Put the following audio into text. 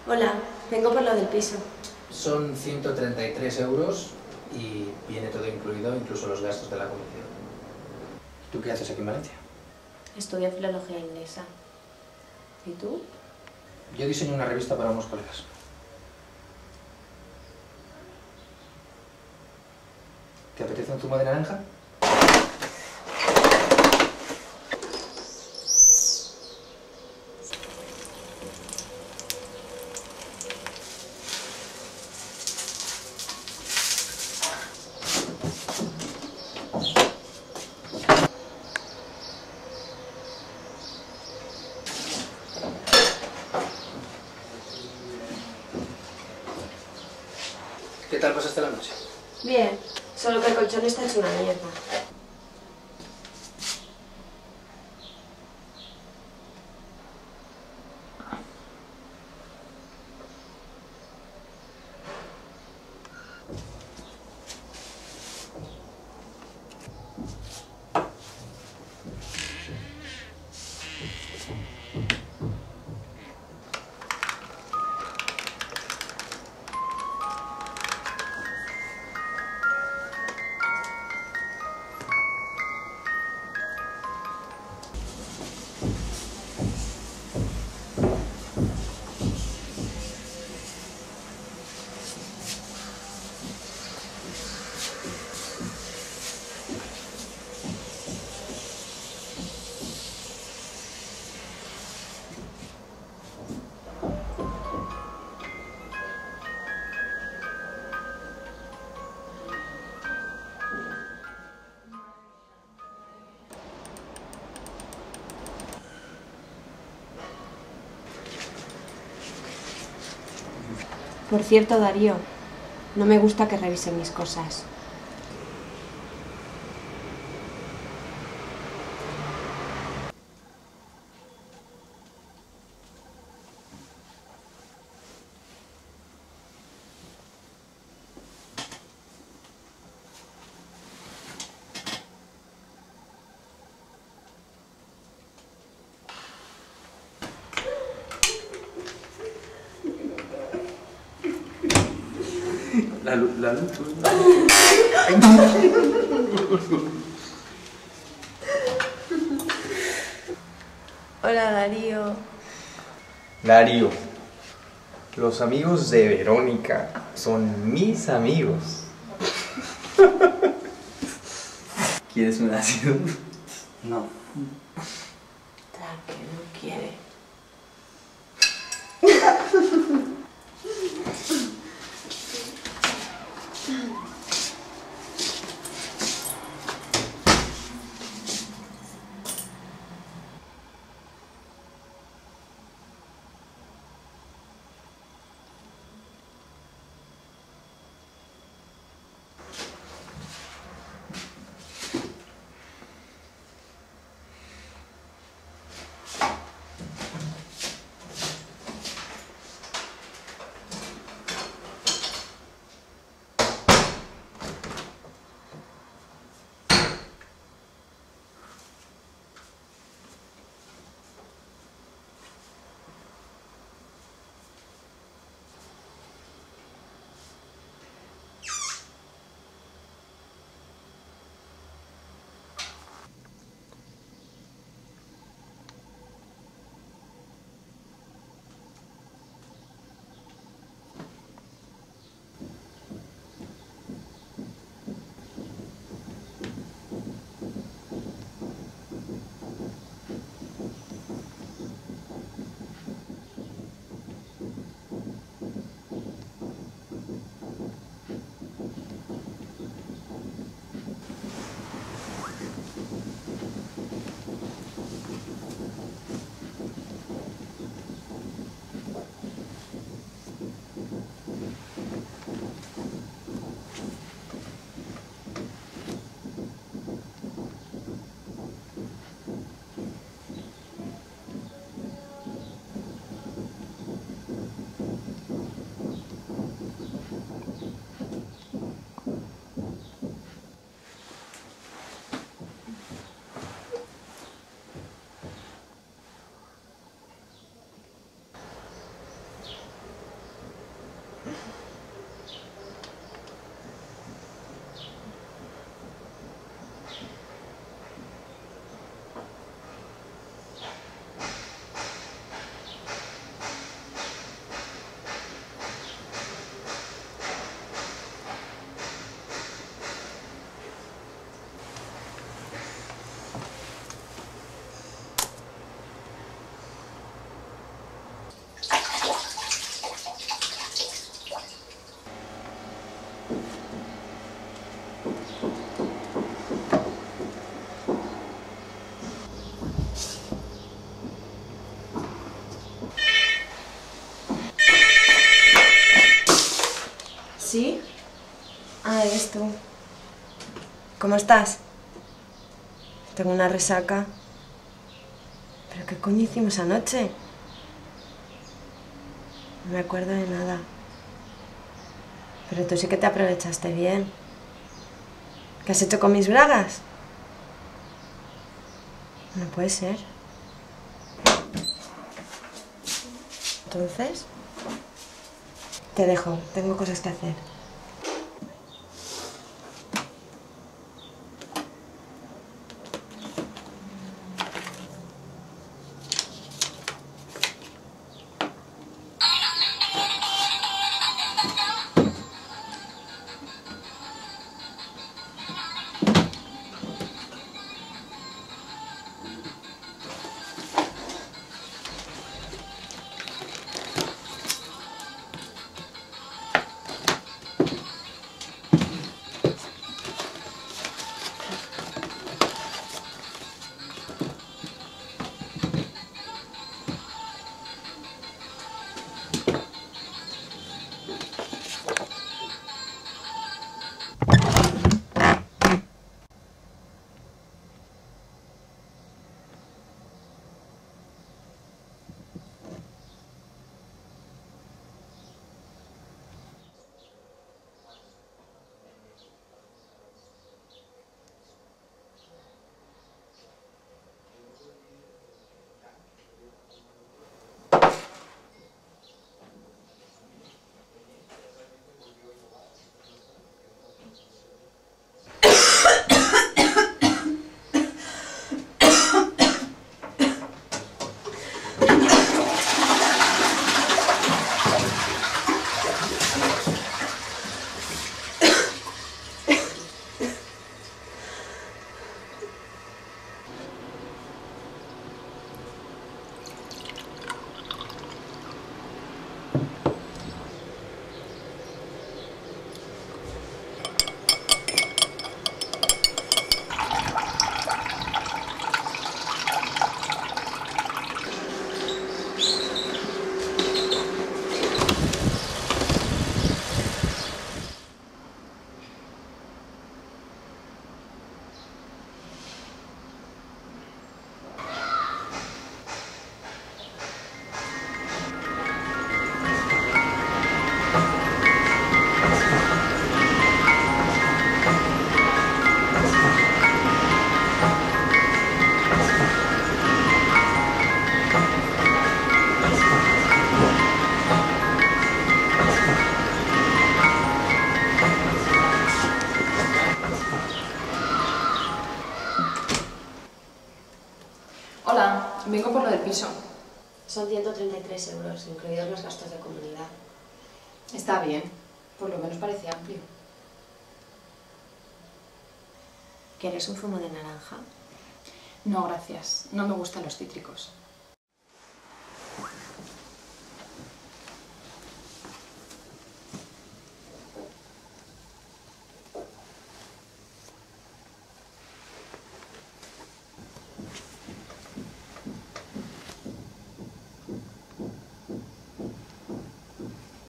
Hola, vengo por lo del piso. Son 133 euros y viene todo incluido, incluso los gastos de la comisión. ¿Tú qué haces aquí en Valencia? Estudio filología inglesa. ¿Y tú? Yo diseño una revista para unos colegas. ¿Te apetece un zumo de naranja? ¿Qué tal pasaste la noche? Bien, solo que el colchón está hecho una mierda. Por cierto, Darío, no me gusta que revisen mis cosas. La luz. Hola, Darío. Darío, los amigos de Verónica son mis amigos. ¿Quieres un ácido? No. Que no quiere. ¿Sí? Ah, eres tú. ¿Cómo estás? Tengo una resaca. ¿Pero qué coño hicimos anoche? No me acuerdo de nada. Pero tú sí que te aprovechaste bien. ¿Qué has hecho con mis bragas? No puede ser. Entonces, te dejo. Tengo cosas que hacer. Hola, vengo por lo del piso. Son 133 euros, incluidos los gastos de comunidad. Está bien, por lo menos parece amplio. ¿Quieres un zumo de naranja? No, gracias. No me gustan los cítricos.